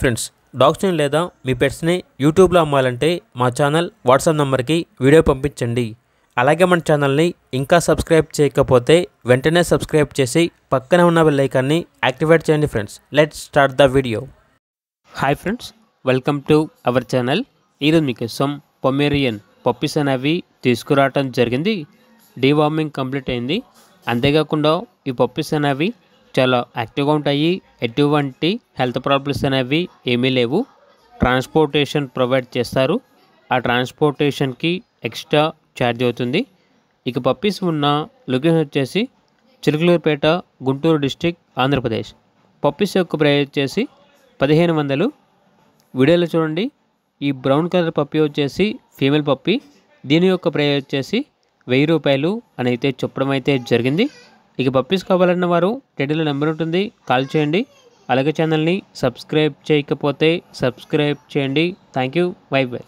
Friends, డాగ్స్ని లేదా మీ పెట్స్ని యూట్యూబ్లో అమ్మాలంటే మా ఛానల్ వాట్సాప్ నెంబర్కి వీడియో పంపించండి. అలాగే మన ఛానల్ని ఇంకా సబ్స్క్రైబ్ చేయకపోతే వెంటనే సబ్స్క్రైబ్ చేసి పక్కన ఉన్న బెల్ ఐకాన్ని యాక్టివేట్ చేయండి. Friends, let's start the video. Hi friends, welcome to our channel. ఈరోజు మీకోసం పొమేరియన్ పప్పీస్ అనేవి తీసుకురావటం జరిగింది. డీవార్మింగ్ కంప్లీట్ అయింది. అంతేకాకుండా ఈ పప్పీస్ అనేవి చాలా యాక్టివ్గా ఉంటాయి. ఎటువంటి హెల్త్ ప్రాబ్లమ్స్ అనేవి ఏమీ లేవు. ట్రాన్స్పోర్టేషన్ ప్రొవైడ్ చేస్తారు. ఆ ట్రాన్స్పోర్టేషన్కి ఎక్స్ట్రా ఛార్జ్ అవుతుంది. ఇక పప్పీస్ ఉన్న లొకేషన్ వచ్చేసి చిలుకలూరుపేట, గుంటూరు డిస్టిక్, ఆంధ్రప్రదేశ్. పప్పీస్ యొక్క ప్రైస్ వచ్చేసి 1500. వీడియోలో చూడండి. ఈ బ్రౌన్ కలర్ పప్పీ వచ్చేసి ఫీమేల్ పప్పీ. దీని యొక్క ప్రైస్ వచ్చేసి 1000 రూపాయలు అని అయితే చెప్పడం అయితే జరిగింది. ఇక పప్పీస్ కావాలన్న వారు టైటిల్లో నెంబర్ ఉంటుంది, కాల్ చేయండి. అలాగే ఛానల్ని సబ్స్క్రైబ్ చేయకపోతే సబ్స్క్రైబ్ చేయండి. Thank you. By by.